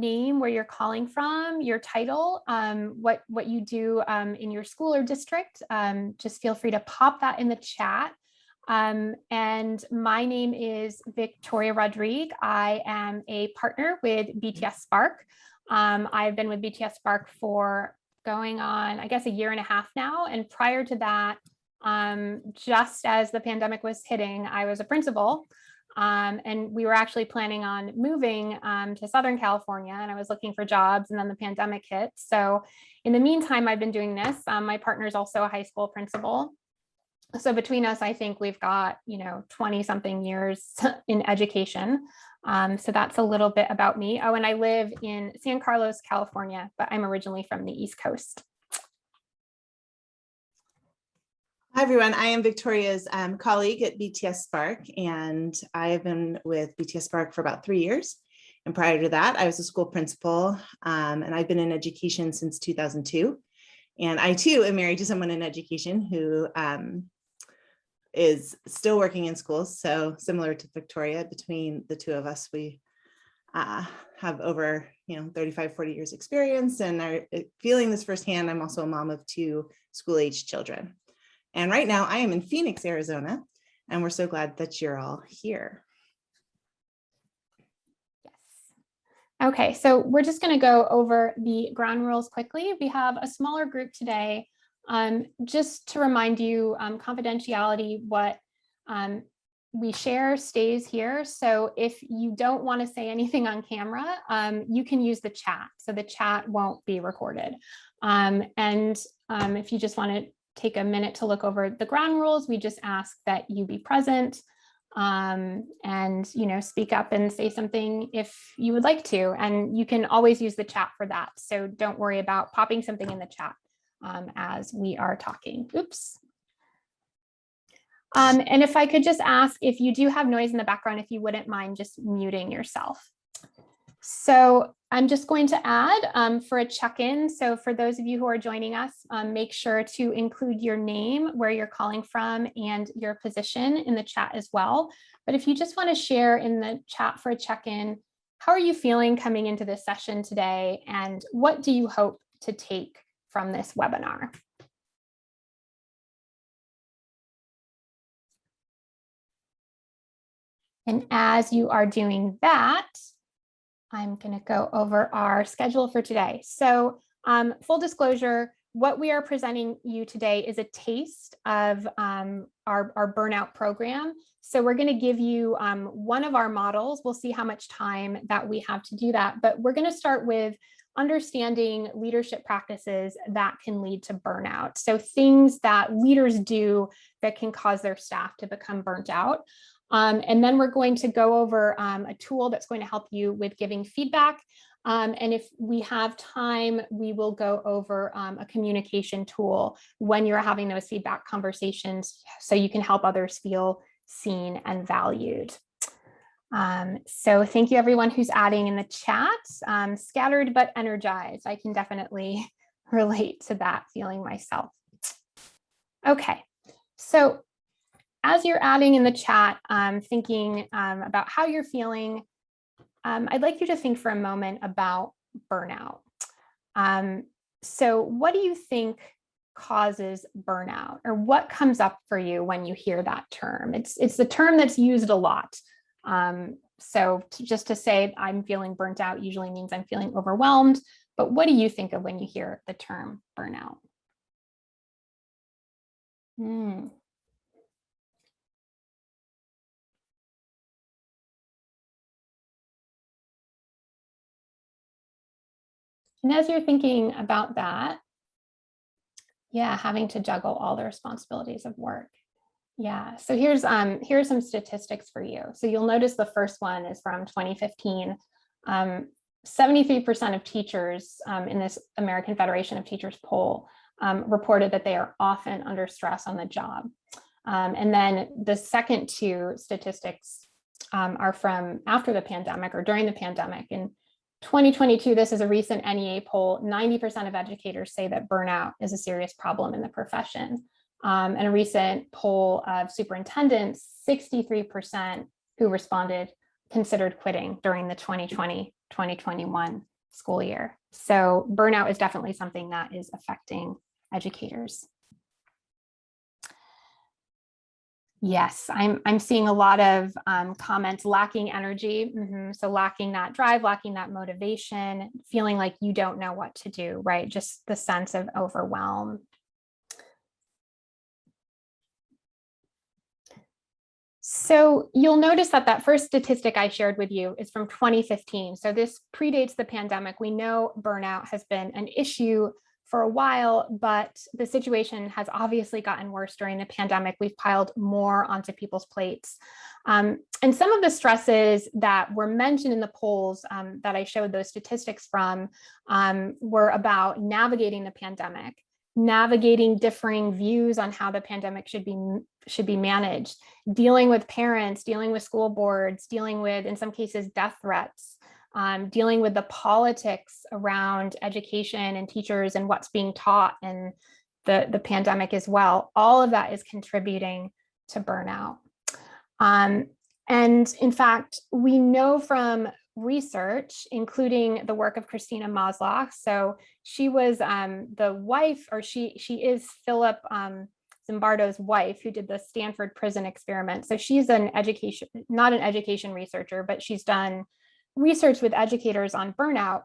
name, where you're calling from, your title, what you do in your school or district. Just feel free to pop that in the chat. And my name is Victoria Rodrigue. I am a partner with BTS Spark. I've been with BTS Spark for going on, I guess, a year and a half now. And prior to that, just as the pandemic was hitting, I was a principal. And we were actually planning on moving to Southern California, and I was looking for jobs, and then the pandemic hit. So in the meantime, I've been doing this. My partner is also a high school principal. So between us, I think we've got, 20 something years in education. So that's a little bit about me. Oh, and I live in San Carlos, California, but I'm originally from the East Coast. Hi, everyone. I am Victoria's colleague at BTS Spark, and I have been with BTS Spark for about 3 years. And prior to that, I was a school principal, and I've been in education since 2002. And I, too, am married to someone in education who is still working in schools. So similar to Victoria, between the two of us, we have over 35, 40 years experience and are feeling this firsthand. I'm also a mom of 2 school-age children. And right now I am in Phoenix, Arizona, and we're so glad that you're all here. Yes. Okay, so we're just going to go over the ground rules quickly. We have a smaller group today. Just to remind you, confidentiality, what we share stays here. So if you don't want to say anything on camera, you can use the chat. So the chat won't be recorded. If you just want to take a minute to look over the ground rules, we just ask that you be present and speak up and say something if you would like to. And you can always use the chat for that. So don't worry about popping something in the chat as we are talking. Oops. And if I could just ask, if you do have noise in the background, if you wouldn't mind just muting yourself. So I'm just going to add for a check-in. So for those of you who are joining us, make sure to include your name, where you're calling from, and your position in the chat as well. But if you just want to share in the chat for a check-in, how are you feeling coming into this session today? And what do you hope to take from this webinar? And as you are doing that, I'm going to go over our schedule for today. So full disclosure, what we are presenting you today is a taste of our Burnout program. So we're going to give you one of our models. We'll see how much time that we have to do that. But we're going to start with understanding leadership practices that can lead to burnout. So things that leaders do that can cause their staff to become burnt out. And then we're going to go over a tool that's going to help you with giving feedback. And if we have time, we will go over a communication tool when you're having those feedback conversations so you can help others feel seen and valued. So thank you everyone who's adding in the chat. Scattered but energized. I can definitely relate to that feeling myself. Okay, so as you're adding in the chat, thinking about how you're feeling, I'd like you to think for a moment about burnout. So what do you think causes burnout, or what comes up for you when you hear that term? It's the term that's used a lot. Just to say I'm feeling burnt out usually means I'm feeling overwhelmed, but what do you think of when you hear the term burnout? And as you're thinking about that, having to juggle all the responsibilities of work. So here's some statistics for you. So you'll notice the first one is from 2015. 73% of teachers in this American Federation of Teachers poll reported that they are often under stress on the job. And then the second 2 statistics are from after the pandemic or during the pandemic. In 2022, this is a recent NEA poll. 90% of educators say that burnout is a serious problem in the profession. And a recent poll of superintendents, 63% who responded considered quitting during the 2020-2021 school year. So burnout is definitely something that is affecting educators. Yes, I'm seeing a lot of comments, lacking energy. So lacking that drive, lacking that motivation, feeling like you don't know what to do, right? Just the sense of overwhelm. So you'll notice that that first statistic I shared with you is from 2015. So this predates the pandemic. We know burnout has been an issue for a while, but the situation has obviously gotten worse during the pandemic. We've piled more onto people's plates. And some of the stresses that were mentioned in the polls that I showed those statistics from were about navigating the pandemic, navigating differing views on how the pandemic should be managed, dealing with parents, dealing with school boards, dealing with, in some cases, death threats, dealing with the politics around education and teachers and what's being taught and the pandemic as well. All of that is contributing to burnout. And in fact, we know from research, including the work of Christina Maslach. So she was the wife, or she is Philip Zimbardo's wife, who did the Stanford prison experiment. So she's not an education researcher, but she's done research with educators on burnout,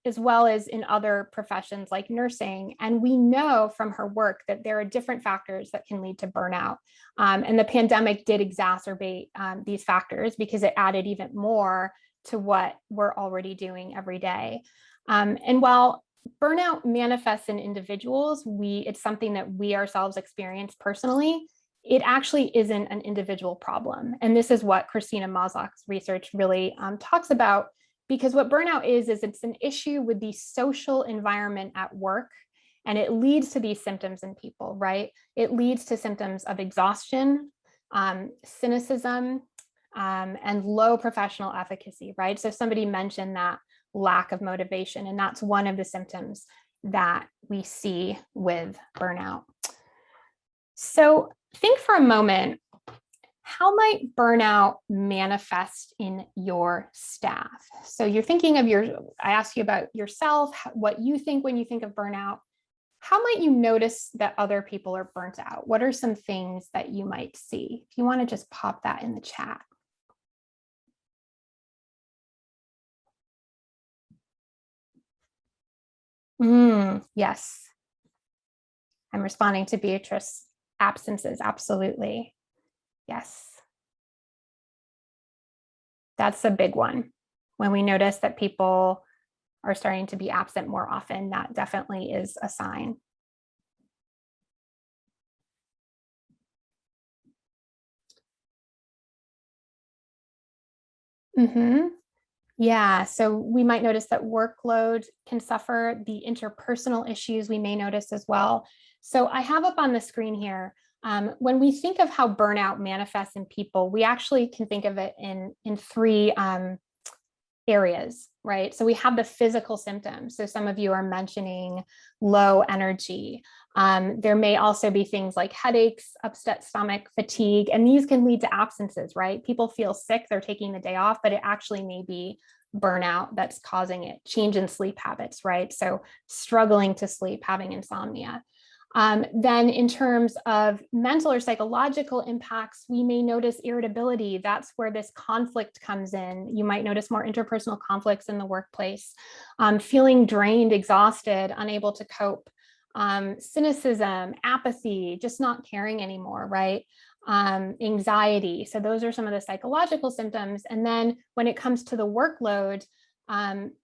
as well as in other professions like nursing. And we know from her work that there are different factors that can lead to burnout. And the pandemic did exacerbate these factors because it added even more to what we're already doing every day. And while burnout manifests in individuals, it's something that we ourselves experience personally, it actually isn't an individual problem. And this is what Christina Maslach's research really talks about, because what burnout is it's an issue with the social environment at work, and it leads to these symptoms in people, right? It leads to symptoms of exhaustion, cynicism, and low professional efficacy, right? So somebody mentioned that lack of motivation, and that's one of the symptoms that we see with burnout. So think for a moment, how might burnout manifest in your staff? So you're thinking of I asked you about yourself, what you think when you think of burnout. How might you notice that other people are burnt out? What are some things that you might see? If you want to just pop that in the chat. Yes. I'm responding to Beatrice. Absences, absolutely. Yes. That's a big one. When we notice that people are starting to be absent more often, that definitely is a sign. Yeah, so we might notice that workload can suffer, the interpersonal issues we may notice as well. So I have up on the screen here, when we think of how burnout manifests in people, we actually can think of it in three areas, right? So we have the physical symptoms. So some of you are mentioning low energy. There may also be things like headaches, upset stomach, fatigue, and these can lead to absences, right? People feel sick, they're taking the day off, but it actually may be burnout that's causing it. Change in sleep habits, right? So struggling to sleep, having insomnia. Then in terms of mental or psychological impacts, we may notice irritability. That's where this conflict comes in. You might notice more interpersonal conflicts in the workplace, feeling drained, exhausted, unable to cope, cynicism, apathy, just not caring anymore, right? Anxiety. So those are some of the psychological symptoms. And then when it comes to the workload,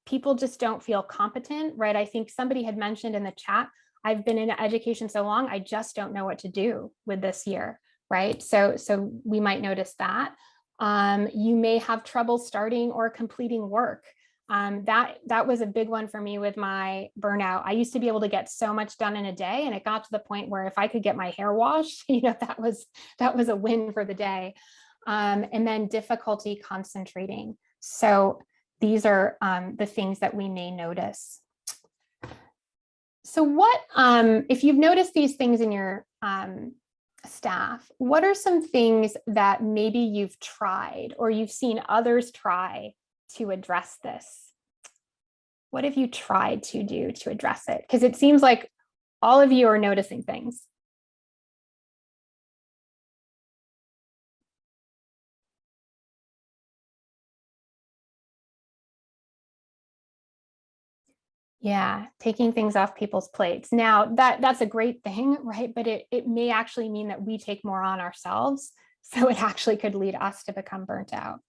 people just don't feel competent, right? I think somebody had mentioned in the chat, I've been in education so long, I just don't know what to do with this year, right? So we might notice that. You may have trouble starting or completing work. That was a big one for me with my burnout. I used to be able to get so much done in a day, and it got to the point where if I could get my hair washed, that was a win for the day. And then difficulty concentrating. So these are the things that we may notice. So what, if you've noticed these things in your staff, what are some things that maybe you've tried or you've seen others try to address this? What have you tried to do to address it? Because it seems like all of you are noticing things. Yeah, taking things off people's plates. Now that's a great thing, right? But it may actually mean that we take more on ourselves. So it actually could lead us to become burnt out.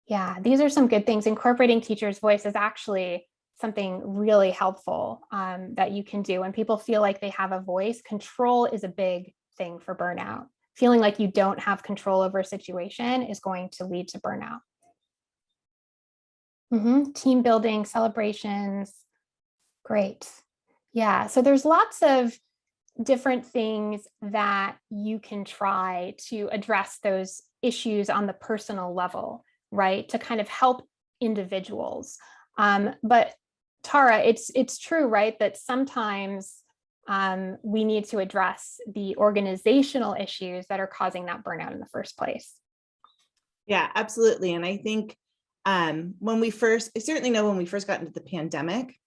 Yeah, these are some good things. Incorporating teacher's voice is actually something really helpful that you can do. When people feel like they have a voice, control is a big thing for burnout. Feeling like you don't have control over a situation is going to lead to burnout. Team building, celebrations, great. Yeah, so there's lots of different things that you can try to address those issues on the personal level, right? To kind of help individuals. But Tara, it's true, right? That sometimes we need to address the organizational issues that are causing that burnout in the first place. Yeah, absolutely. And I think I certainly know when we first got into the pandemic,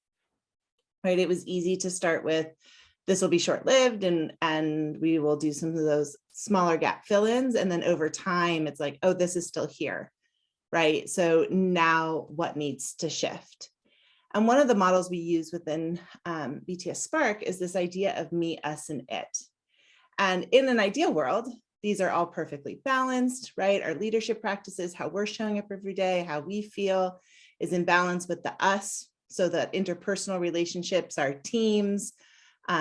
right, it was easy to start with, this will be short-lived and we will do some of those smaller gap fill-ins. And then over time, it's like, oh, this is still here, right? So now what needs to shift? And one of the models we use within BTS Spark is this idea of me, us, and it. And in an ideal world, these are all perfectly balanced, right? Our leadership practices, how we're showing up every day, how we feel is in balance with the us. So that interpersonal relationships, our teams,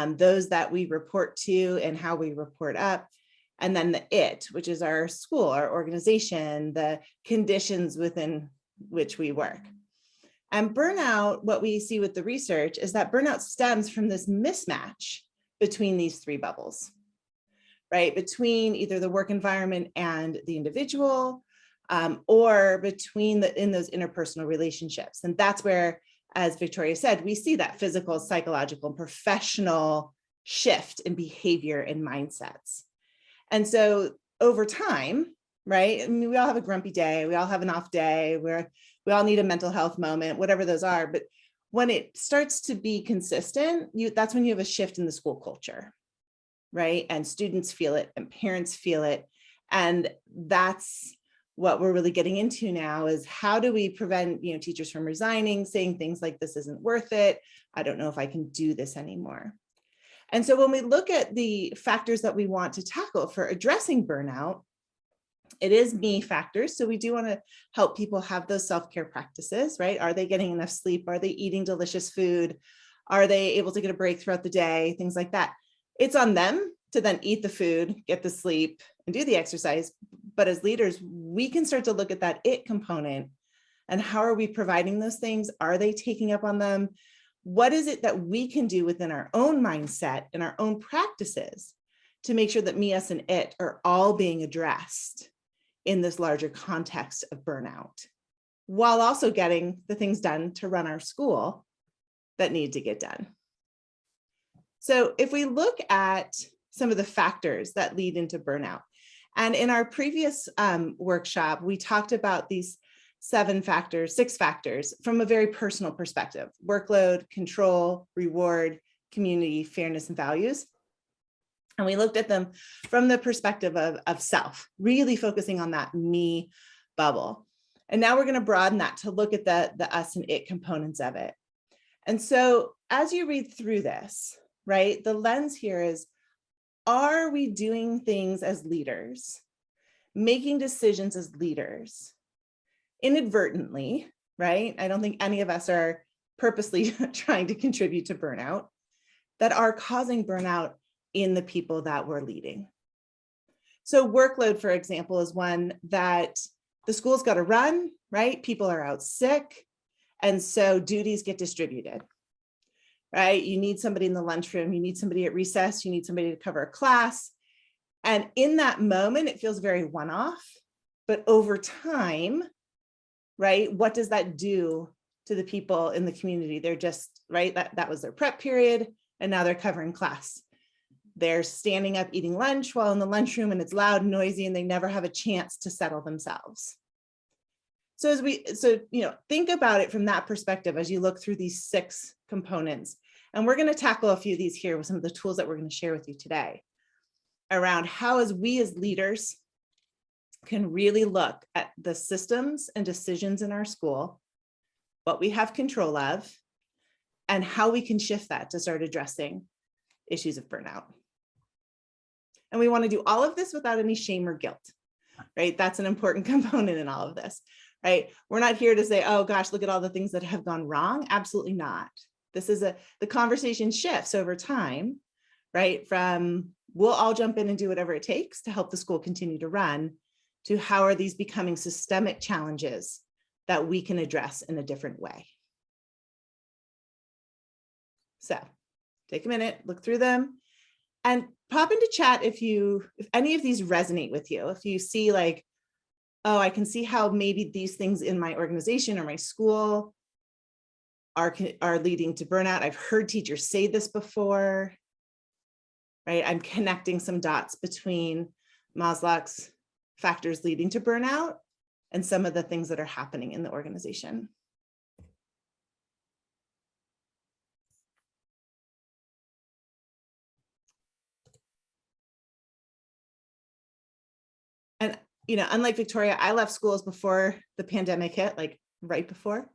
those that we report to and how we report up. And then the it, which is our school, our organization, the conditions within which we work. And burnout, what we see with the research is that burnout stems from this mismatch between these three bubbles, right? Between either the work environment and the individual, or between in those interpersonal relationships. And that's where, as Victoria said, we see that physical, psychological, and professional shift in behavior and mindsets. And so over time, right? I mean, we all have a grumpy day, we all have an off day, we all need a mental health moment, whatever those are. But when it starts to be consistent, that's when you have a shift in the school culture, right? And students feel it and parents feel it. And that's what we're really getting into now, is how do we prevent, teachers from resigning, saying things like, this isn't worth it, I don't know if I can do this anymore. And so when we look at the factors that we want to tackle for addressing burnout, it is me factors. So we do want to help people have those self-care practices, right? Are they getting enough sleep? Are they eating delicious food? Are they able to get a break throughout the day? Things like that. It's on them to then eat the food, get the sleep, and do the exercise. But as leaders, we can start to look at that it component and how are we providing those things? Are they taking up on them? What is it that we can do within our own mindset and our own practices to make sure that me, us, and it are all being addressed in this larger context of burnout, while also getting the things done to run our school that need to get done? So if we look at some of the factors that lead into burnout, and in our previous workshop, we talked about these 6 factors from a very personal perspective: workload, control, reward, community, fairness, and values. And we looked at them from the perspective of self, really focusing on that me bubble. And now we're going to broaden that to look at the us and it components of it. And so as you read through this, right, the lens here is, are we doing things as leaders, making decisions as leaders, inadvertently, right? I don't think any of us are purposely trying to contribute to burnout, that are causing burnout in the people that we're leading. So workload, for example, is one that the school's got to run, right? People are out sick. And so duties get distributed, right? You need somebody in the lunchroom, you need somebody at recess, you need somebody to cover a class. And in that moment, it feels very one-off, but over time, right, what does that do to the people in the community. They're just, right, that was their prep period, and now they're covering class. They're standing up eating lunch while in the lunchroom, and it's loud and noisy, and they never have a chance to settle themselves. So think about it from that perspective as you look through these 6 components. And we're going to tackle a few of these here with some of the tools that we're going to share with you today around how, as we as leaders, can really look at the systems and decisions in our school, what we have control of, and how we can shift that to start addressing issues of burnout. And we want to do all of this without any shame or guilt, right? That's an important component in all of this, right? We're not here to say, oh gosh, look at all the things that have gone wrong. Absolutely not. This is the conversation shifts over time, right? From we'll all jump in and do whatever it takes to help the school continue to run, to how are these becoming systemic challenges that we can address in a different way. So take a minute, look through them, and pop into chat if any of these resonate with you. If you see like, oh, I can see how maybe these things in my organization or my school are leading to burnout. I've heard teachers say this before, right? I'm connecting some dots between Maslach's factors leading to burnout and some of the things that are happening in the organization. And, unlike Victoria, I left schools before the pandemic hit, like right before.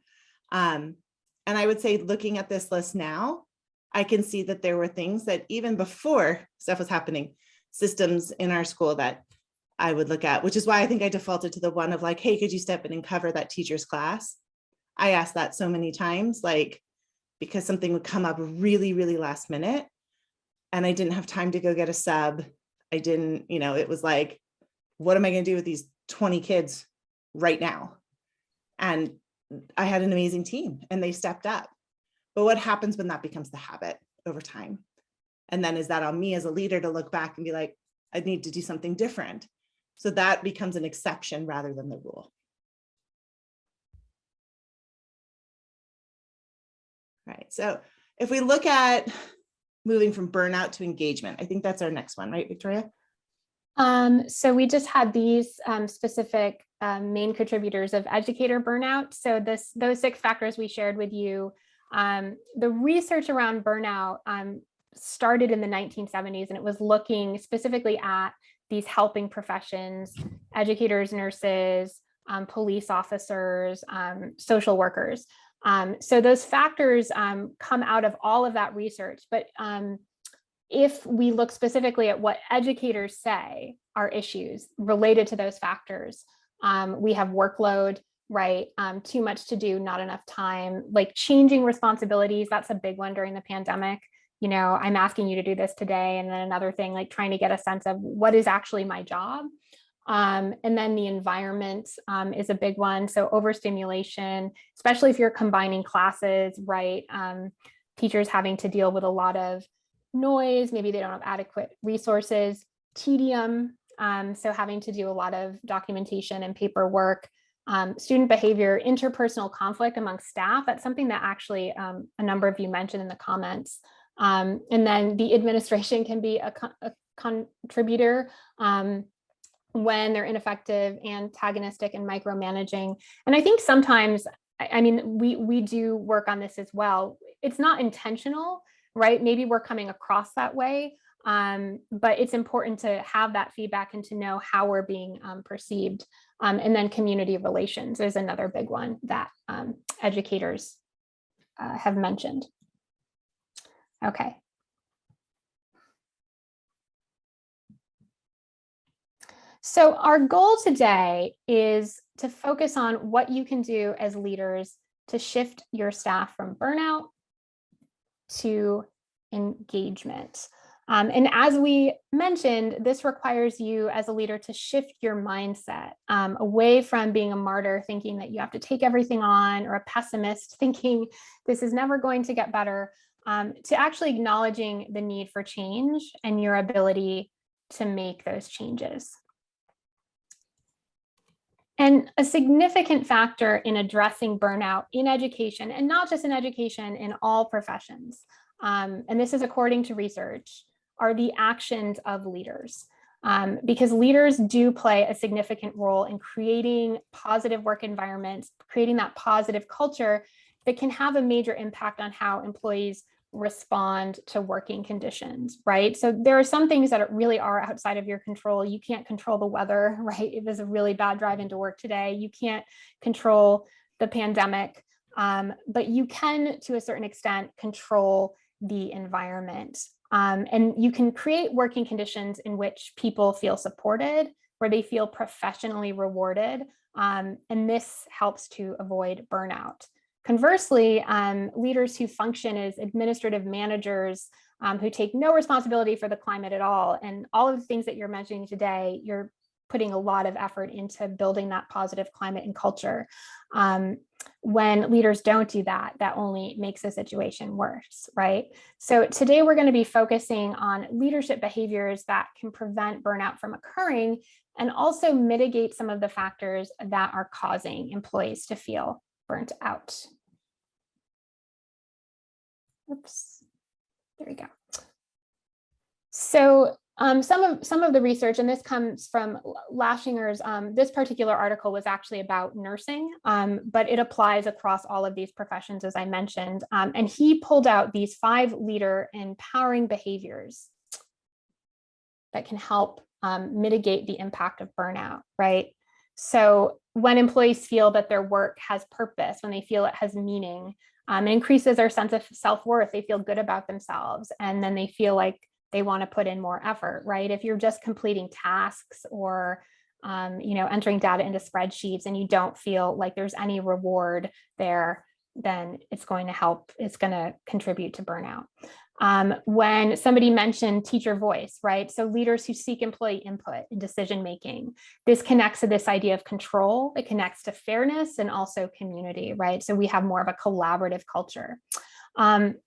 And I would say looking at this list now, I can see that there were things that even before stuff was happening, systems in our school that I would look at, which is why I think I defaulted to the one of like, hey, could you step in and cover that teacher's class? I asked that so many times, like, because something would come up really, really last minute and I didn't have time to go get a sub. I didn't, it was like, what am I going to do with these 20 kids right now? And I had an amazing team and they stepped up. But what happens when that becomes the habit over time? And then is that on me as a leader to look back and be like, I need to do something different? So that becomes an exception rather than the rule. Right. So if we look at moving from burnout to engagement, I think that's our next one, right, Victoria? So we just had these specific main contributors of educator burnout. So those 6 factors we shared with you, the research around burnout started in the 1970s, and it was looking specifically at these helping professions, educators, nurses, police officers, social workers. So those factors come out of all of that research. But if we look specifically at what educators say are issues related to those factors, we have workload, right? Too much to do, not enough time, like changing responsibilities. That's a big one during the pandemic. I'm asking you to do this today. And then another thing, like trying to get a sense of what is actually my job. And then the environment is a big one. So overstimulation, especially if you're combining classes, right? Teachers having to deal with a lot of noise, maybe they don't have adequate resources, tedium, so having to do a lot of documentation and paperwork, student behavior, interpersonal conflict among staff. That's something that actually a number of you mentioned in the comments. And then the administration can be a contributor when they're ineffective, antagonistic, and micromanaging. And I think sometimes, we do work on this as well. It's not intentional, right? Maybe we're coming across that way, but it's important to have that feedback and to know how we're being perceived. And then community relations is another big one that educators have mentioned. Okay. So our goal today is to focus on what you can do as leaders to shift your staff from burnout to engagement. And as we mentioned, this requires you as a leader to shift your mindset away from being a martyr, thinking that you have to take everything on, or a pessimist thinking this is never going to get better, to actually acknowledging the need for change and your ability to make those changes. And a significant factor in addressing burnout in education, and not just in education, in all professions, and this is according to research, are the actions of leaders. Because leaders do play a significant role in creating positive work environments, creating that positive culture that can have a major impact on how employees respond to working conditions, right? So there are some things that really are outside of your control. You can't control the weather, right? It was a really bad drive into work today. You can't control the pandemic, but you can, to a certain extent, control the environment. And you can create working conditions in which people feel supported, where they feel professionally rewarded, and this helps to avoid burnout. Conversely, leaders who function as administrative managers who take no responsibility for the climate at all, and all of the things that you're mentioning today, you're putting a lot of effort into building that positive climate and culture. When leaders don't do that, that only makes the situation worse, right? So today we're going to be focusing on leadership behaviors that can prevent burnout from occurring and also mitigate some of the factors that are causing employees to feel burnt out. Oops, there we go. So some of the research, and this comes from Lashinger's, this particular article was actually about nursing, but it applies across all of these professions, as I mentioned. And he pulled out these 5 leader empowering behaviors that can help mitigate the impact of burnout, right? So when employees feel that their work has purpose, when they feel it has meaning, it increases their sense of self-worth. They feel good about themselves, and then they feel like they want to put in more effort, right? If you're just completing tasks or entering data into spreadsheets and you don't feel like there's any reward there, then it's going to contribute to burnout. When somebody mentioned teacher voice, right? So leaders who seek employee input in decision-making, this connects to this idea of control. It connects to fairness and also community, right? So we have more of a collaborative culture.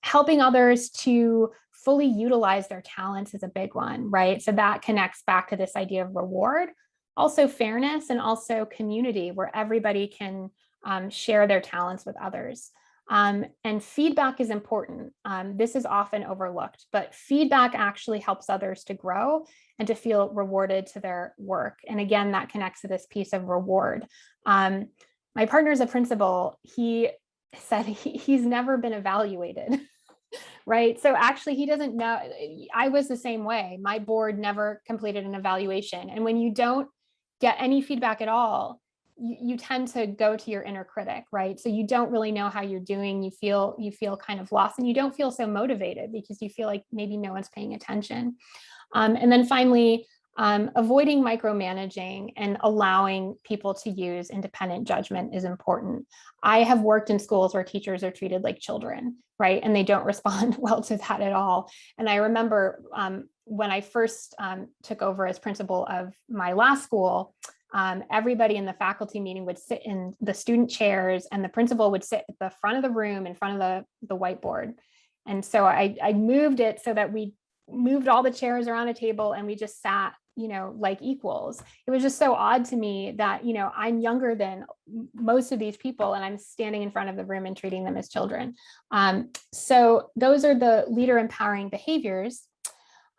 Helping others to fully utilize their talents is a big one, right? So that connects back to this idea of reward, also fairness, and also community, where everybody can share their talents with others. And feedback is important. This is often overlooked, but feedback actually helps others to grow and to feel rewarded to their work. And again, that connects to this piece of reward. My partner is a principal. He said he's never been evaluated, right? So actually he doesn't know. I was the same way. My board never completed an evaluation. And when you don't get any feedback at all, you tend to go to your inner critic, right? So you don't really know how you're doing. You feel kind of lost, and you don't feel so motivated because you feel like maybe no one's paying attention. And then finally, avoiding micromanaging and allowing people to use independent judgment is important. I have worked in schools where teachers are treated like children, right? And they don't respond well to that at all. And I remember when I first took over as principal of my last school, everybody in the faculty meeting would sit in the student chairs, and the principal would sit at the front of the room in front of the whiteboard. And so I moved it so that we moved all the chairs around a table and we just sat, like equals. It was just so odd to me that, I'm younger than most of these people and I'm standing in front of the room and treating them as children. So those are the leader empowering behaviors.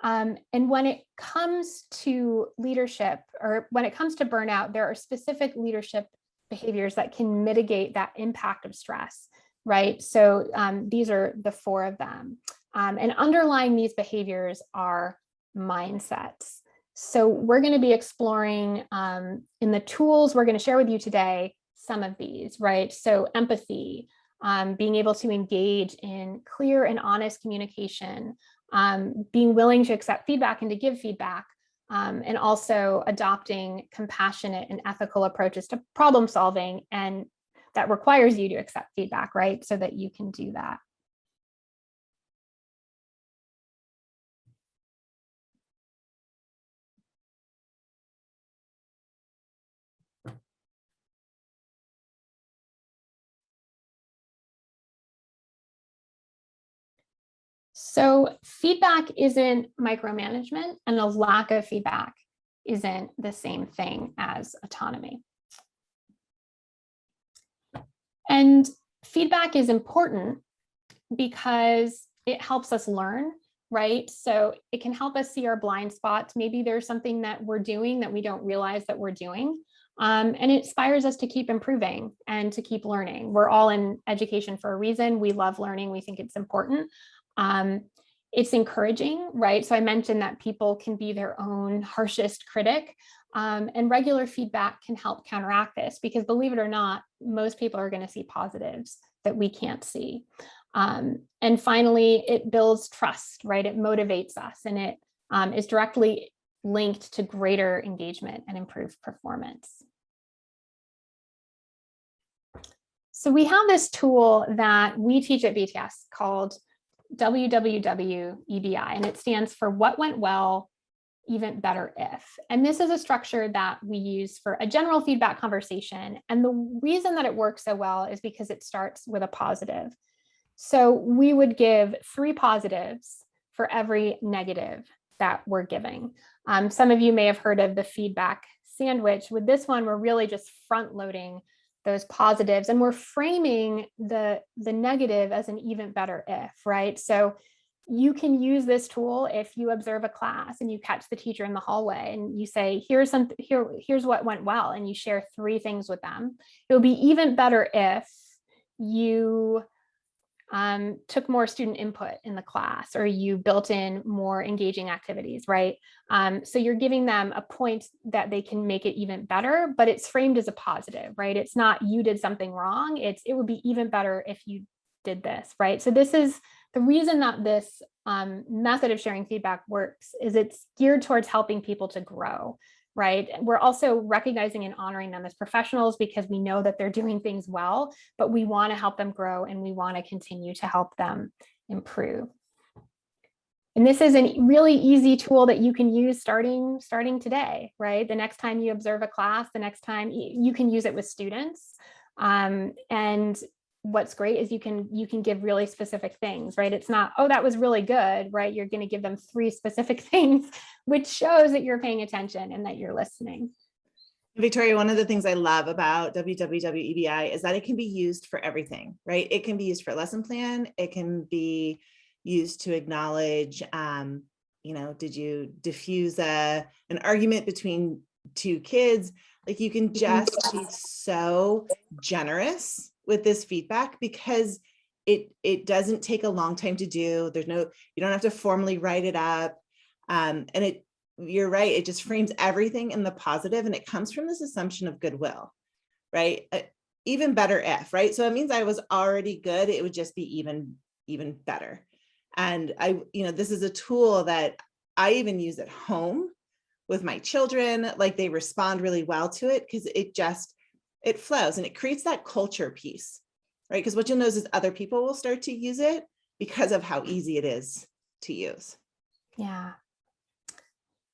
And when it comes to leadership, or when it comes to burnout, there are specific leadership behaviors that can mitigate that impact of stress, right? So these are the 4 of them. And underlying these behaviors are mindsets. So we're going to be exploring in the tools we're going to share with you today, some of these, right? So empathy, being able to engage in clear and honest communication, being willing to accept feedback and to give feedback, and also adopting compassionate and ethical approaches to problem solving. And that requires you to accept feedback, right? So that you can do that. So feedback isn't micromanagement, and a lack of feedback isn't the same thing as autonomy. And feedback is important because it helps us learn, right? So it can help us see our blind spots. Maybe there's something that we're doing that we don't realize that we're doing. And it inspires us to keep improving and to keep learning. We're all in education for a reason. We love learning. We think it's important. It's encouraging, right? So I mentioned that people can be their own harshest critic, and regular feedback can help counteract this, because believe it or not, most people are going to see positives that we can't see. And finally, it builds trust, right? It motivates us, and it is directly linked to greater engagement and improved performance. So we have this tool that we teach at BTS called WWW-EBI, and it stands for What Went Well, Even Better If. And this is a structure that we use for a general feedback conversation. And the reason that it works so well is because it starts with a positive. So we would give 3 positives for every negative that we're giving. Some of you may have heard of the feedback sandwich. With this one, we're really just front loading those positives, and we're framing the negative as an even better if, right? So you can use this tool if you observe a class and you catch the teacher in the hallway and you say, here's what went well, and you share 3 things with them. It would be even better if you took more student input in the class, or you built in more engaging activities, right? So you're giving them a point that they can make it even better, but it's framed as a positive, right? It's not you did something wrong. It would be even better if you did this, right? So this is the reason that this method of sharing feedback works, is it's geared towards helping people to grow, right? We're also recognizing and honoring them as professionals because we know that they're doing things well, but we want to help them grow and we want to continue to help them improve. And this is a really easy tool that you can use starting today, right? The next time you observe a class, the next time you can use it with students. And what's great is you can give really specific things, right? It's not, oh, that was really good, right? You're going to give them 3 specific things, which shows that you're paying attention and that you're listening. Victoria, one of the things I love about WWW-EBI is that it can be used for everything, right? It can be used for a lesson plan. It can be used to acknowledge, did you diffuse an argument between 2 kids? Like, you can just be so generous with this feedback because it doesn't take a long time to do. You don't have to formally write it up. And you're right, it just frames everything in the positive, and it comes from this assumption of goodwill, right? Even better if, right? So it means I was already good. It would just be even better. And this is a tool that I even use at home with my children. Like, they respond really well to it because it flows and it creates that culture piece, right? Because what you'll notice is other people will start to use it because of how easy it is to use. Yeah.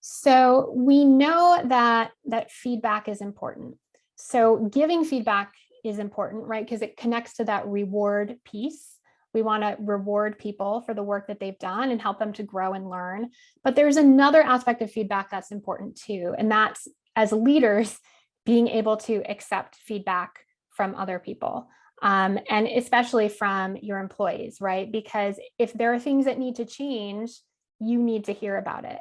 So we know that feedback is important. So giving feedback is important, right? Because it connects to that reward piece. We want to reward people for the work that they've done and help them to grow and learn. But there's another aspect of feedback that's important too. And that's, as leaders, being able to accept feedback from other people. And especially from your employees, right? Because if there are things that need to change, you need to hear about it.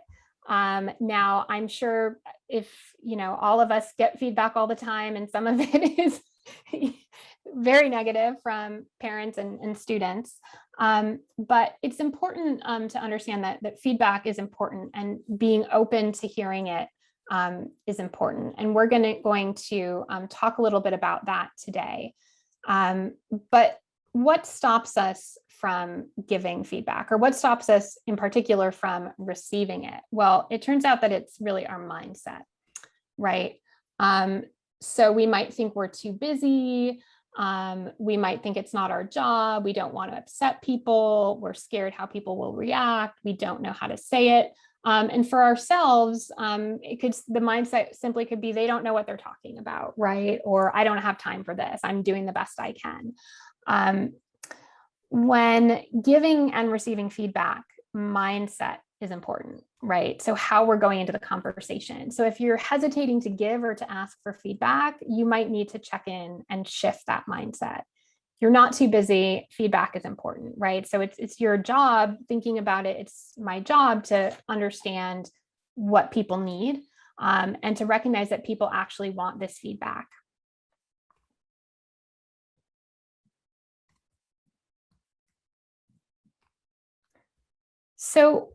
Now, I'm sure if, all of us get feedback all the time, and some of it is very negative from parents and students. But it's important to understand that feedback is important, and being open to hearing it is important. And we're going to talk a little bit about that today. But what stops us from giving feedback, or what stops us in particular from receiving it? Well, it turns out that it's really our mindset, right? So we might think we're too busy. We might think it's not our job. We don't want to upset people. We're scared how people will react. We don't know how to say it. And for ourselves, the mindset simply could be, they don't know what they're talking about, right? Or I don't have time for this. I'm doing the best I can. When giving and receiving feedback, mindset is important, right? So how we're going into the conversation. So if you're hesitating to give or to ask for feedback, you might need to check in and shift that mindset. you're not too busy, feedback is important, right? So it's your job thinking about it. It's my job to understand what people need, and to recognize that people actually want this feedback. So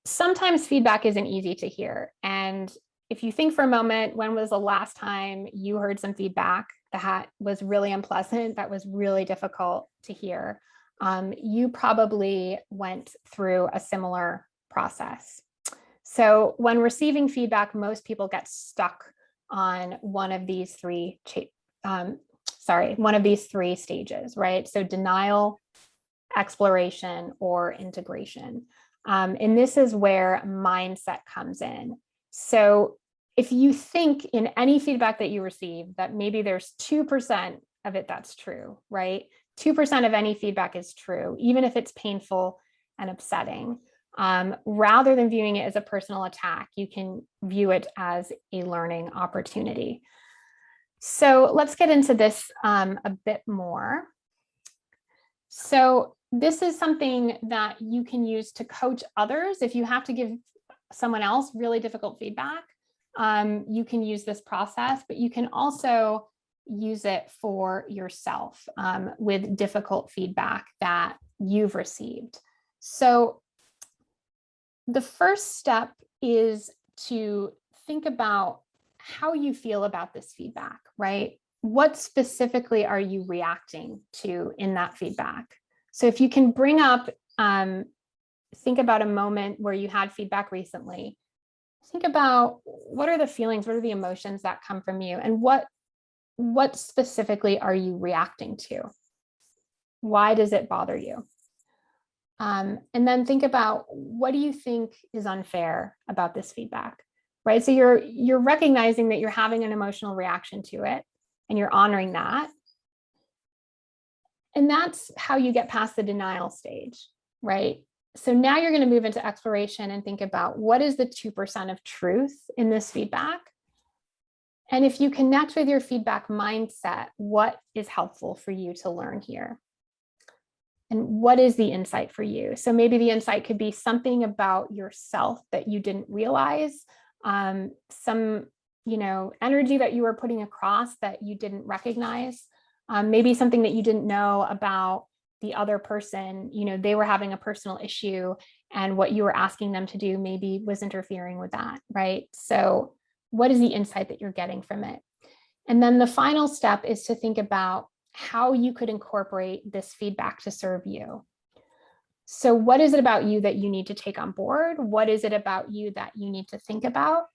sometimes feedback isn't easy to hear. And if you think for a moment, when was the last time you heard some feedback that was really unpleasant, that was really difficult to hear? You probably went through a similar process. So when receiving feedback, most people get stuck on one of these three stages, right? So denial, exploration, or integration. And this is where mindset comes in. So if you think in any feedback that you receive that maybe there's 2% of it that's true, right? 2% of any feedback is true, even if it's painful and upsetting. Rather than viewing it as a personal attack, you can view it as a learning opportunity. So let's get into this a bit more. So this is something that you can use to coach others. If you have to give someone else really difficult feedback, you can use this process, but you can also use it for yourself with difficult feedback that you've received. So the first step is to think about how you feel about this feedback, right? What specifically are you reacting to in that feedback? So if you can bring up, think about a moment where you had feedback recently. Think about what are the feelings, what are the emotions that come from you, and what specifically are you reacting to? Why does it bother you? And then think about, what do you think is unfair about this feedback, right? So you're recognizing that you're having an emotional reaction to it, and you're honoring that. And that's how you get past the denial stage, right? So now you're going to move into exploration and think about, what is the 2% of truth in this feedback? And if you connect with your feedback mindset, what is helpful for you to learn here? And what is the insight for you? So maybe the insight could be something about yourself that you didn't realize, some, energy that you were putting across that you didn't recognize, maybe something that you didn't know about the other person. They were having a personal issue, and what you were asking them to do maybe was interfering with that, right? So what is the insight that you're getting from it? And then the final step is to think about how you could incorporate this feedback to serve you. So what is it about you that you need to take on board? What is it about you that you need to think about?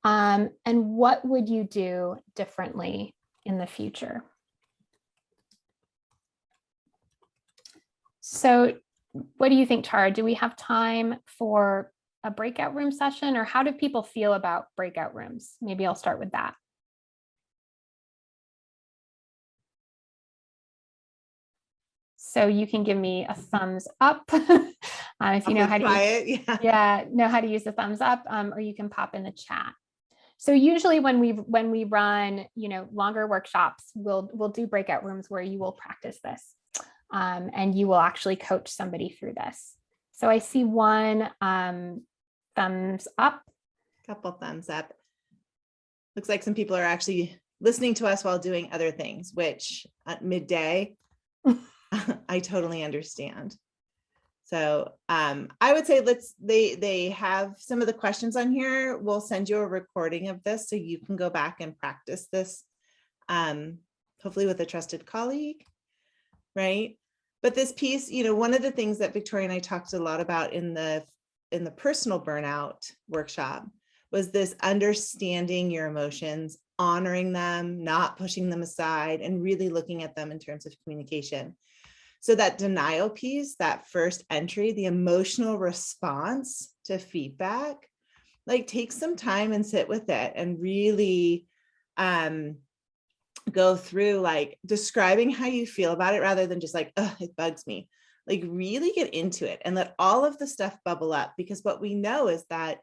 And what would you do differently in the future? So what do you think, Tara? Do we have time for a breakout room session, or how do people feel about breakout rooms? Maybe I'll start with that. So you can give me a thumbs up if you know how to know how to use the thumbs up, or you can pop in the chat. So usually when we run longer workshops, we'll do breakout rooms where you will practice this, and you will actually coach somebody through this. So I see one thumbs up. Couple thumbs up. Looks like some people are actually listening to us while doing other things, which at midday. I totally understand. So I would say they have some of the questions on here. We'll send you a recording of this so you can go back and practice this, hopefully with a trusted colleague, right? But this piece, one of the things that Victoria and I talked a lot about in the personal burnout workshop was this understanding your emotions, honoring them, not pushing them aside, and really looking at them in terms of communication. So that denial piece, that first entry, the emotional response to feedback, take some time and sit with it and really go through describing how you feel about it, rather than just oh, it bugs me. Really get into it and let all of the stuff bubble up, because what we know is that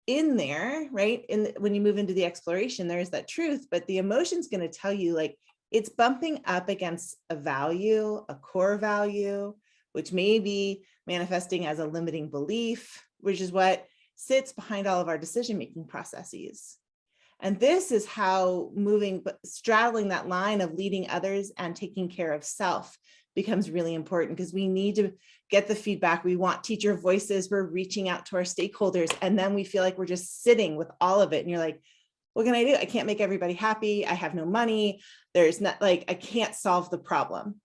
in there, right, when you move into the exploration, there is that truth, but the emotion's going to tell you It's bumping up against a value, a core value, which may be manifesting as a limiting belief, which is what sits behind all of our decision-making processes. And this is how straddling that line of leading others and taking care of self becomes really important, because we need to get the feedback. We want teacher voices. We're reaching out to our stakeholders, and then we feel like we're just sitting with all of it. And you're like, what can I do? I can't make everybody happy. I have no money. There's not, like, I can't solve the problem.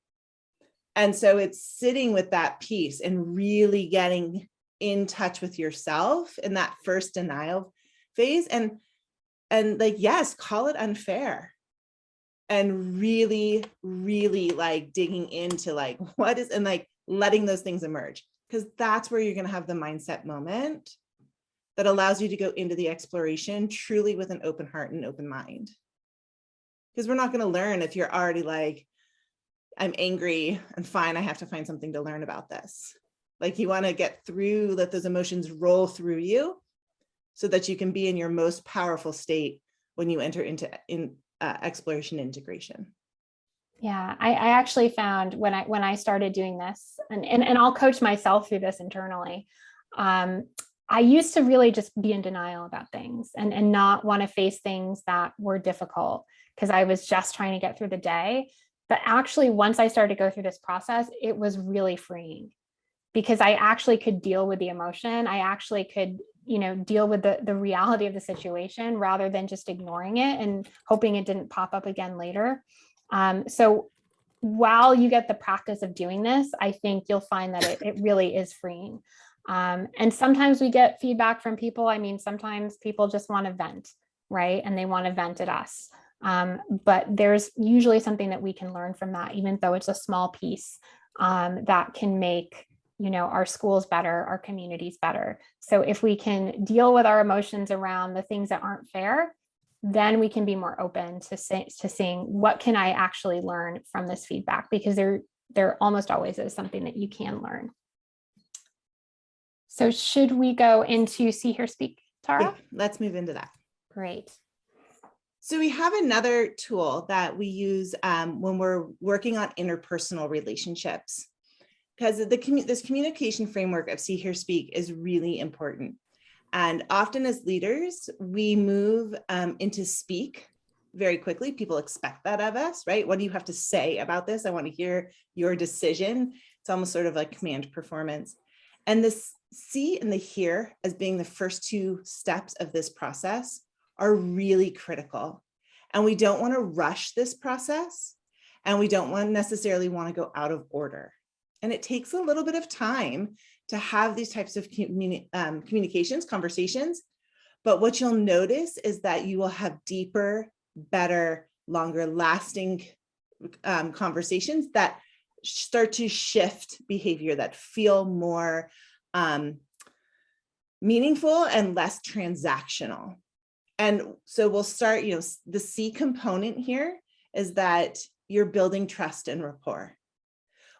And so it's sitting with that piece and really getting in touch with yourself in that first denial phase. And like, yes, call it unfair. And really, really like digging into like what is, and like letting those things emerge, because that's where you're going to have the mindset moment that allows you to go into the exploration truly with an open heart and open mind. Because we're not going to learn if you're already like, I'm angry and fine, I have to find something to learn about this. Like, you want to get through, let those emotions roll through you so that you can be in your most powerful state when you enter into exploration integration. Yeah, I actually found when I started doing this, and I'll coach myself through this internally. I used to really just be in denial about things and not want to face things that were difficult because I was just trying to get through the day. But actually, once I started to go through this process, it was really freeing, because I actually could deal with the emotion. I actually could, deal with the reality of the situation rather than just ignoring it and hoping it didn't pop up again later. So while you get the practice of doing this, I think you'll find that it really is freeing. And sometimes we get feedback from people. I mean, sometimes people just want to vent, right? And they want to vent at us. But there's usually something that we can learn from that, even though it's a small piece that can make our schools better, our communities better. So if we can deal with our emotions around the things that aren't fair, then we can be more open to seeing what can I actually learn from this feedback, because there almost always is something that you can learn. So should we go into See, Hear, Speak, Tara? Yeah, let's move into that. Great. So we have another tool that we use when we're working on interpersonal relationships, because this communication framework of See, Hear, Speak is really important. And often as leaders, we move into speak very quickly. People expect that of us, right? What do you have to say about this? I want to hear your decision. It's almost sort of like command performance. And this see and the hear as being the first two steps of this process are really critical. And we don't want to rush this process, and we don't necessarily want to go out of order. And it takes a little bit of time to have these types of communications, conversations. But what you'll notice is that you will have deeper, better, longer lasting conversations that start to shift behavior, that feel more meaningful and less transactional. And so we'll start, the C component here is that you're building trust and rapport.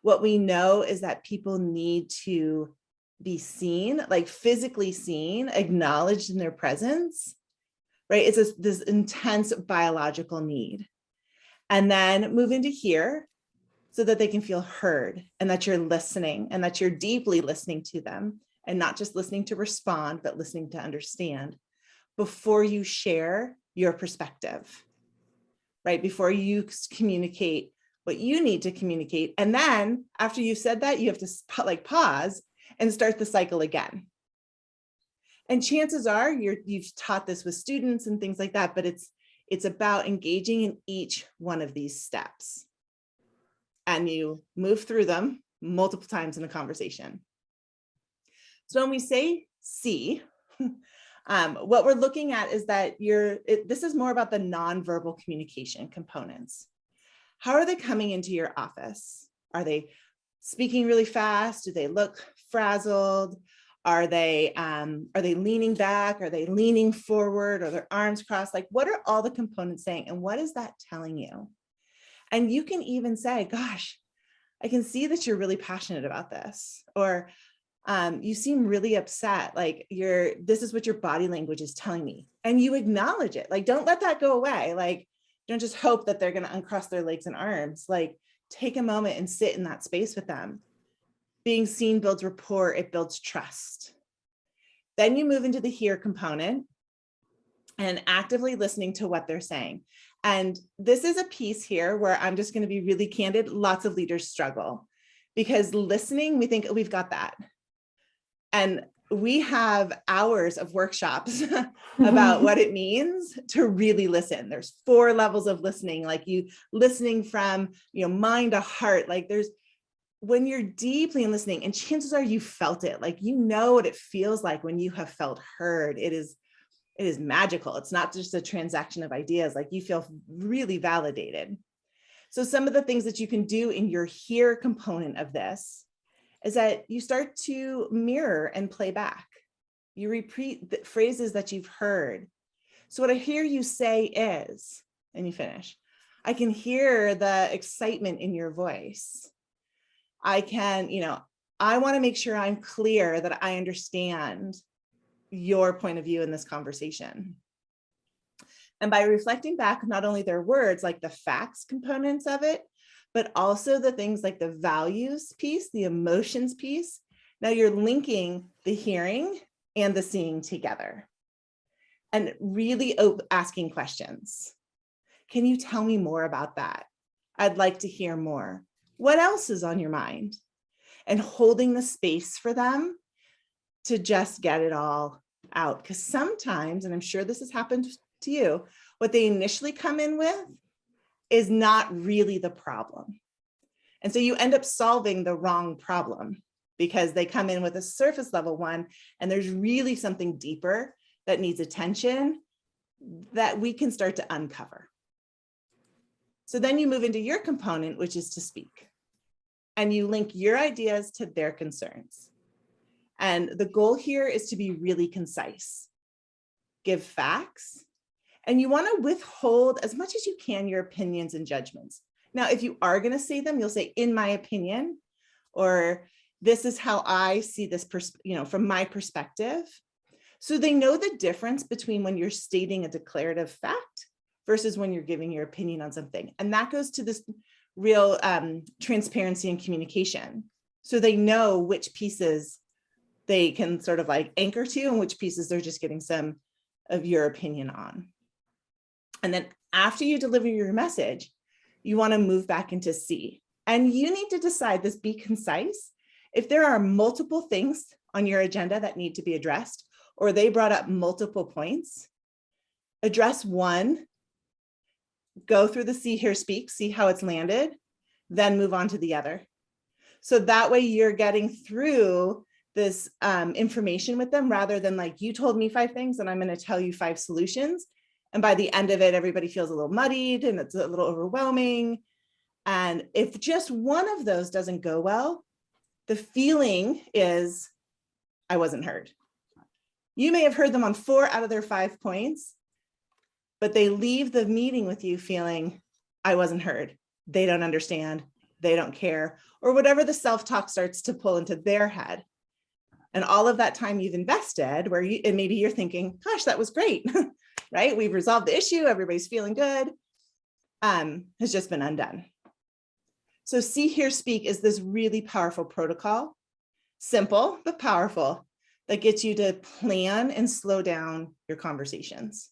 What we know is that people need to be seen, like physically seen, acknowledged in their presence, right? It's this intense biological need. And then move into here so that they can feel heard, and that you're listening, and that you're deeply listening to them, and not just listening to respond, but listening to understand before you share your perspective, right? Before you communicate what you need to communicate. And then after you've said that, you have to pause and start the cycle again. And chances are you've taught this with students and things like that, but it's about engaging in each one of these steps. And you move through them multiple times in a conversation. So when we say see, what we're looking at is that this is more about the nonverbal communication components. How are they coming into your office? Are they speaking really fast? Do they look frazzled? Are they leaning back? Are they leaning forward? Are their arms crossed? Like, what are all the components saying? And what is that telling you? And you can even say, gosh, I can see that you're really passionate about this. Or you seem really upset. Like this is what your body language is telling me. And you acknowledge it. Like, don't let that go away. Like, Don't just hope that they're going to uncross their legs and arms. Like, take a moment and sit in that space with them. Being seen builds rapport, it builds trust. Then you move into the hear component and actively listening to what they're saying. And this is a piece here where I'm just going to be really candid. Lots of leaders struggle because listening, we think we've got that. And we have hours of workshops about what it means to really listen. There's 4 levels of listening, like you listening from, mind to heart. Like when you're deeply listening, and chances are you felt it, like, what it feels like when you have felt heard. It is magical. It's not just a transaction of ideas, like you feel really validated. So some of the things that you can do in your hear component of this is that you start to mirror and play back. You repeat the phrases that you've heard. So what I hear you say is, and you finish, I can hear the excitement in your voice. I can, I want to make sure I'm clear that I understand your point of view in this conversation. And by reflecting back, not only their words, like the facts components of it, but also the things like the values piece, the emotions piece. Now you're linking the hearing and the seeing together and really asking questions. Can you tell me more about that? I'd like to hear more. What else is on your mind? And holding the space for them to just get it all out. Because sometimes, and I'm sure this has happened to you, what they initially come in with is not really the problem. And so you end up solving the wrong problem because they come in with a surface level one, and there's really something deeper that needs attention that we can start to uncover. So then you move into your component, which is to speak. And you link your ideas to their concerns. And the goal here is to be really concise. Give facts. And you want to withhold as much as you can your opinions and judgments. Now, if you are going to say them, you'll say, in my opinion, or this is how I see this, from my perspective. So they know the difference between when you're stating a declarative fact versus when you're giving your opinion on something. And that goes to this real transparency and communication. So they know which pieces they can sort of like anchor to and which pieces they're just getting some of your opinion on. And then after you deliver your message, you want to move back into C. And you need to decide this, be concise. If there are multiple things on your agenda that need to be addressed, or they brought up multiple points, address one, go through the see, hear, speak, see how it's landed, then move on to the other. So that way you're getting through this information with them rather than like, you told me 5 things and I'm going to tell you 5 solutions. And by the end of it, everybody feels a little muddied and it's a little overwhelming. And if just one of those doesn't go well, the feeling is, I wasn't heard. You may have heard them on 4 out of their 5 points, but they leave the meeting with you feeling, I wasn't heard. They don't understand. They don't care, or whatever the self-talk starts to pull into their head. And all of that time you've invested where and maybe you're thinking, gosh, that was great, right? We've resolved the issue. Everybody's feeling good, has just been undone. So see, hear, speak is this really powerful protocol, simple, but powerful, that gets you to plan and slow down your conversations.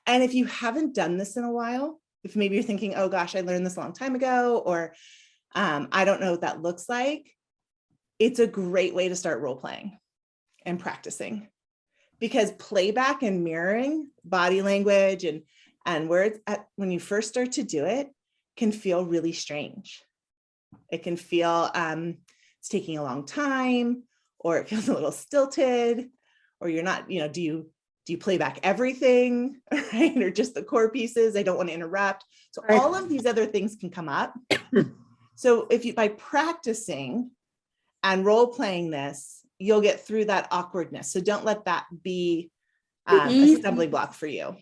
And if you haven't done this in a while, if maybe you're thinking, oh gosh, I learned this a long time ago, or I don't know what that looks like, it's a great way to start role playing and practicing, because playback and mirroring body language and words when you first start to do it can feel really strange. It can feel it's taking a long time, or it feels a little stilted, or you're not, do you play back everything, right? Or just the core pieces? I don't want to interrupt. So all of these other things can come up. So if you, by practicing and role playing this, you'll get through that awkwardness. So don't let that be a stumbling block for you.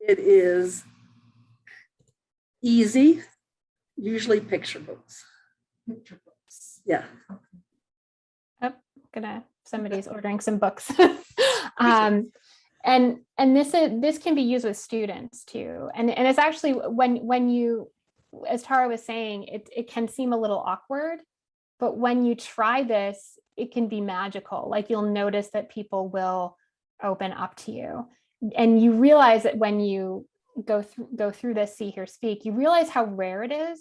It is easy, usually picture books. Yeah. Oh, somebody's ordering some books. And this can be used with students too. And it's actually when you, as Tara was saying, it can seem a little awkward, but when you try this, it can be magical. Like you'll notice that people will open up to you. And you realize that when you go through this See, Hear, Speak, you realize how rare it is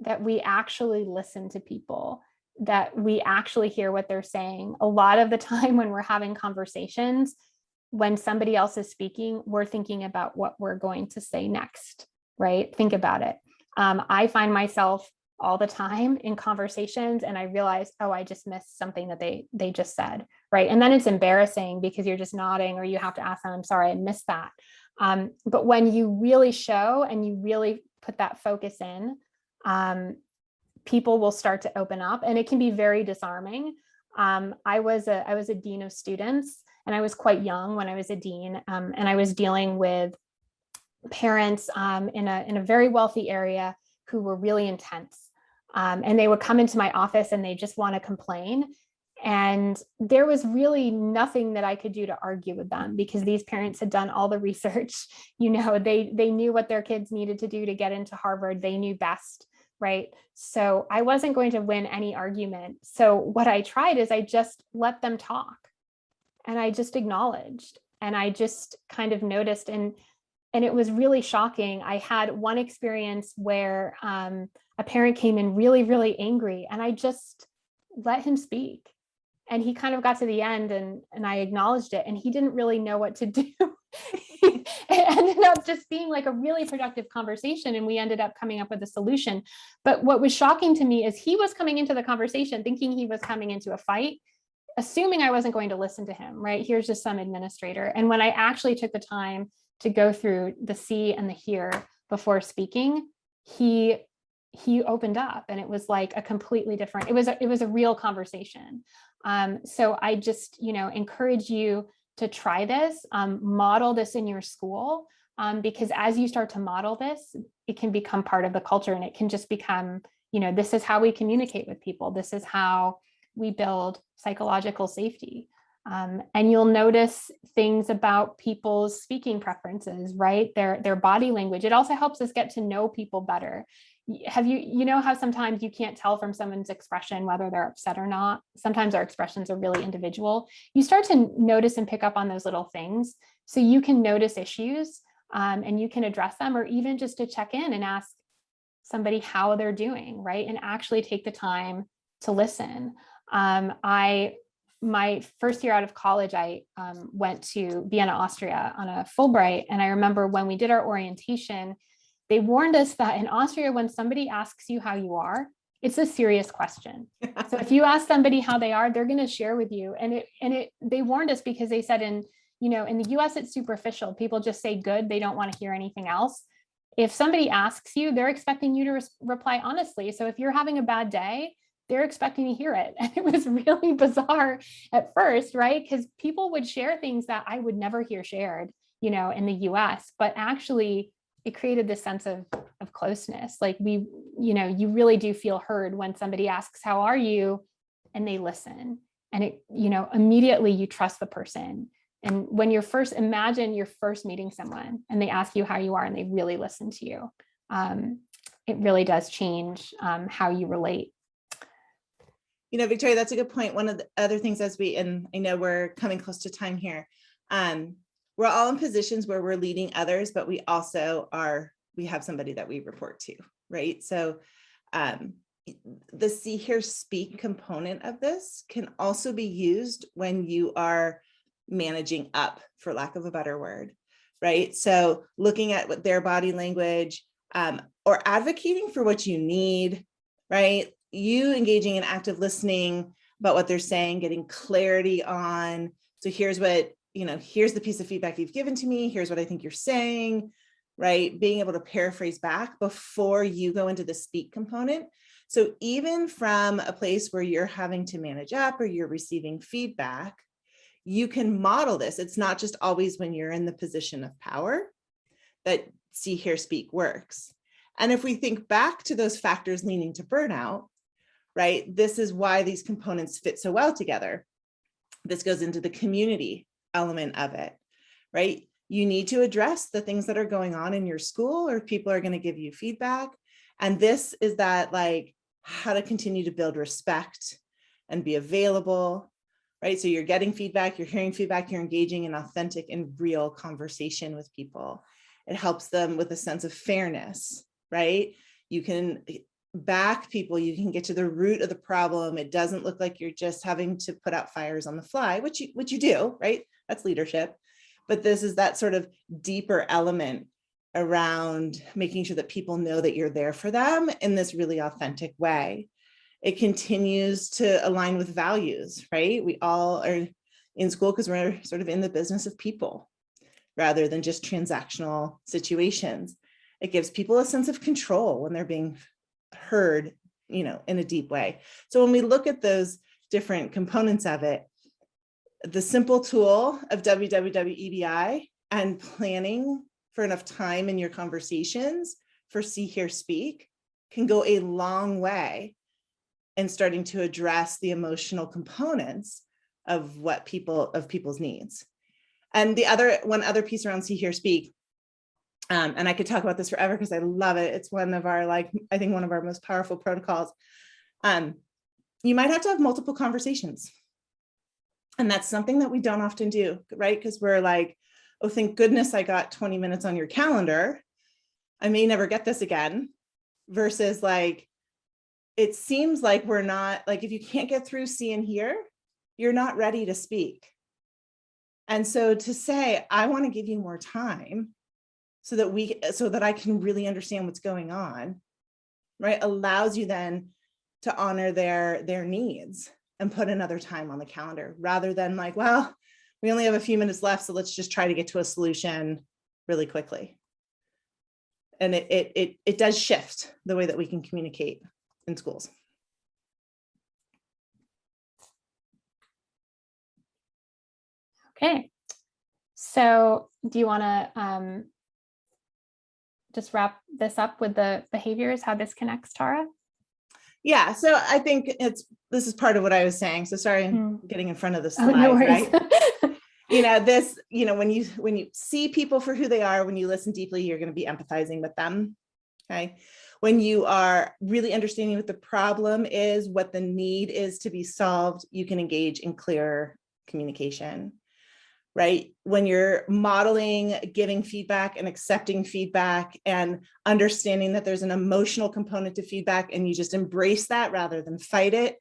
that we actually listen to people, that we actually hear what they're saying. A lot of the time when we're having conversations, when somebody else is speaking, we're thinking about what we're going to say next, right? Think about it. I find myself all the time in conversations and I realize, oh, I just missed something that they just said, right? And then it's embarrassing because you're just nodding or you have to ask them, I'm sorry, I missed that. But when you really show and you really put that focus in, people will start to open up, and it can be very disarming. I was a dean of students, and I was quite young when I was a dean, and I was dealing with parents in a very wealthy area who were really intense. And they would come into my office and they just want to complain. And there was really nothing that I could do to argue with them because these parents had done all the research. You know, they knew what their kids needed to do to get into Harvard. They knew best, right? So I wasn't going to win any argument. So what I tried is I just let them talk, and I just acknowledged, and I just kind of noticed, and it was really shocking. I had one experience where a parent came in really, really angry, and I just let him speak. And he kind of got to the end, and I acknowledged it, and he didn't really know what to do. It ended up just being like a really productive conversation, and we ended up coming up with a solution. But what was shocking to me is he was coming into the conversation thinking he was coming into a fight, assuming I wasn't going to listen to him, right? Here's just some administrator. And when I actually took the time to go through the see and the hear before speaking, he opened up, and it was like a completely different, it was a real conversation. So I just, encourage you to try this, model this in your school, because as you start to model this, it can become part of the culture, and it can just become, this is how we communicate with people. This is how we build psychological safety. And you'll notice things about people's speaking preferences, right? Their body language. It also helps us get to know people better. Have you know how sometimes you can't tell from someone's expression whether they're upset or not? Sometimes our expressions are really individual. You start to notice and pick up on those little things, so you can notice issues, and you can address them, or even just to check in and ask somebody how they're doing, right? And actually take the time to listen. My first year out of college, I went to Vienna, Austria on a Fulbright. And I remember when we did our orientation, they warned us that in Austria, when somebody asks you how you are, it's a serious question. So if you ask somebody how they are, they're going to share with you. And they warned us because they said in the US, it's superficial. People just say good. They don't want to hear anything else. If somebody asks you, they're expecting you to reply honestly. So if you're having a bad day, they're expecting to hear it. And it was really bizarre at first, right? Because people would share things that I would never hear shared, in the US, but actually it created this sense of closeness. Like you really do feel heard when somebody asks, how are you? And they listen, and it, immediately you trust the person. And when imagine you're first meeting someone and they ask you how you are and they really listen to you, it really does change how you relate. Victoria, that's a good point. One of the other things and I know we're coming close to time here, we're all in positions where we're leading others, but we also we have somebody that we report to, right? So the see, hear, speak component of this can also be used when you are managing up, for lack of a better word, right? So looking at what their body language, or advocating for what you need, right? You engaging in active listening about what they're saying, getting clarity on, so here's what, here's the piece of feedback you've given to me, here's what I think you're saying, right? Being able to paraphrase back before you go into the speak component. So even from a place where you're having to manage up or you're receiving feedback, you can model this. It's not just always when you're in the position of power that see, hear, speak works. And if we think back to those factors leading to burnout, right? This is why these components fit so well together. This goes into the community element of it, right? You need to address the things that are going on in your school, or people are going to give you feedback. And this is that, like, how to continue to build respect and be available, right? So you're getting feedback, you're hearing feedback, you're engaging in authentic and real conversation with people. It helps them with a sense of fairness, right? You can back people, you can get to the root of the problem. It doesn't look like you're just having to put out fires on the fly, which you do, right? That's leadership. But this is that sort of deeper element around making sure that people know that you're there for them in this really authentic way. It continues to align with values, right? We all are in school because we're sort of in the business of people rather than just transactional situations. It gives people a sense of control when they're being heard, in a deep way. So when we look at those different components of it, the simple tool of WWWEBI and planning for enough time in your conversations for see, hear, speak can go a long way in starting to address the emotional components of people's needs. And one other piece around see, hear, speak, and I could talk about this forever because I love it. It's one of our, I think one of our most powerful protocols. You might have to have multiple conversations. And that's something that we don't often do, right? Because we're like, oh, thank goodness I got 20 minutes on your calendar. I may never get this again. Versus it seems like we're not, if you can't get through see and hear, you're not ready to speak. And so to say, I want to give you more time so that I can really understand what's going on, right? Allows you then to honor their needs and put another time on the calendar rather than well, we only have a few minutes left, so let's just try to get to a solution really quickly. And it does shift the way that we can communicate in schools. Okay. So do you want to just wrap this up with the behaviors, how this connects, Tara? Yeah, so I think this is part of what I was saying. So sorry, I'm getting in front of the slide, no right? When you see people for who they are, when you listen deeply, you're going to be empathizing with them. Okay. When you are really understanding what the problem is, what the need is to be solved, you can engage in clear communication, right? When you're modeling, giving feedback and accepting feedback and understanding that there's an emotional component to feedback and you just embrace that rather than fight it,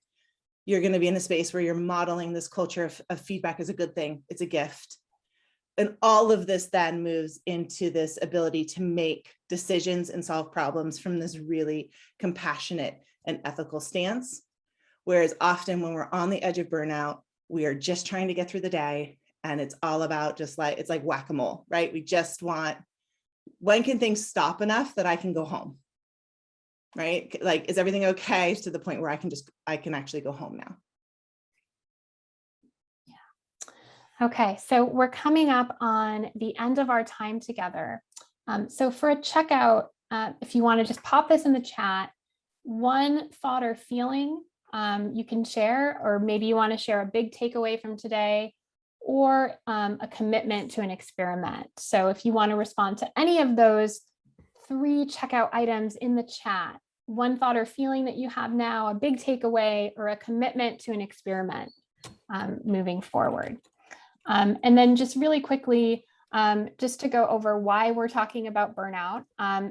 you're going to be in a space where you're modeling this culture of feedback as a good thing. It's a gift. And all of this then moves into this ability to make decisions and solve problems from this really compassionate and ethical stance. Whereas often when we're on the edge of burnout, we are just trying to get through the day. And it's all about it's like whack-a-mole, right? We just want, when can things stop enough that I can go home, right? Is everything okay to the point where I can actually go home now? Okay, so we're coming up on the end of our time together. So for a checkout, if you want to just pop this in the chat, one thought or feeling you can share, or maybe you want to share a big takeaway from today, or a commitment to an experiment. So if you want to respond to any of those 3 checkout items in the chat, one thought or feeling that you have now, a big takeaway, or a commitment to an experiment moving forward. And then just really quickly, just to go over why we're talking about burnout.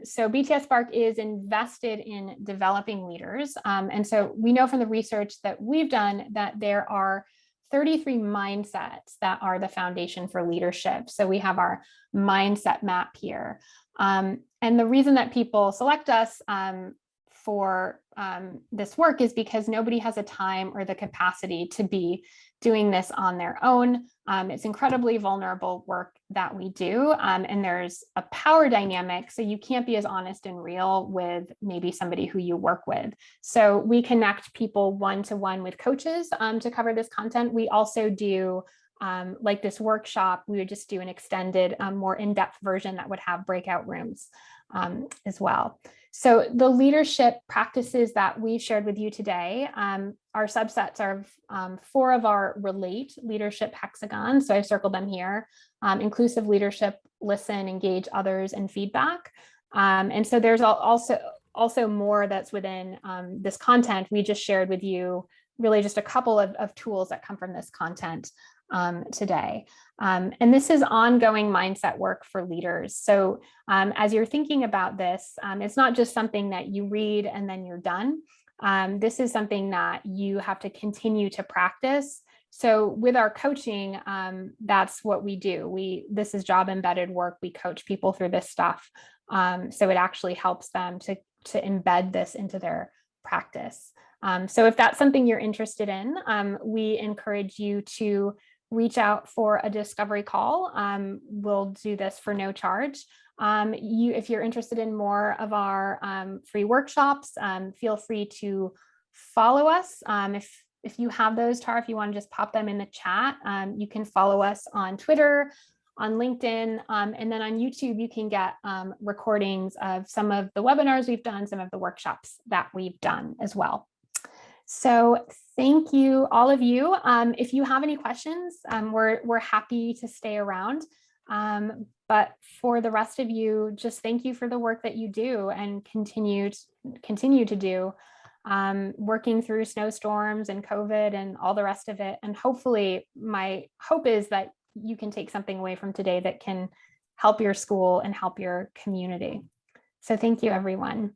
So BTS Spark is invested in developing leaders. And so we know from the research that we've done that there are 33 mindsets that are the foundation for leadership. So we have our mindset map here. And the reason that people select us for this work is because nobody has the time or the capacity to be doing this on their own. It's incredibly vulnerable work that we do. And there's a power dynamic. So you can't be as honest and real with maybe somebody who you work with. So we connect people one-to-one with coaches to cover this content. We also do like this workshop, we would just do an extended, more in-depth version that would have breakout rooms as well. So the leadership practices that we've shared with you today are subsets of 4 of our relate leadership hexagons. So I've circled them here: inclusive leadership, listen, engage others, and feedback. And so there's also more that's within this content. We just shared with you really just a couple of tools that come from this content today. And this is ongoing mindset work for leaders. So as you're thinking about this, it's not just something that you read and then you're done. This is something that you have to continue to practice. So with our coaching, that's what we do. This is job embedded work. We coach people through this stuff. So it actually helps them to embed this into their practice. So if that's something you're interested in, we encourage you to reach out for a discovery call. We'll do this for no charge. If you're interested in more of our free workshops, feel free to follow us. If you have those, Tara, if you want to just pop them in the chat, you can follow us on Twitter, on LinkedIn, and then on YouTube, you can get recordings of some of the webinars we've done, some of the workshops that we've done as well. So thank you, all of you. If you have any questions, we're happy to stay around. But for the rest of you, just thank you for the work that you do and continue to do, working through snowstorms and COVID and all the rest of it. And hopefully, my hope is that you can take something away from today that can help your school and help your community. So thank you, everyone.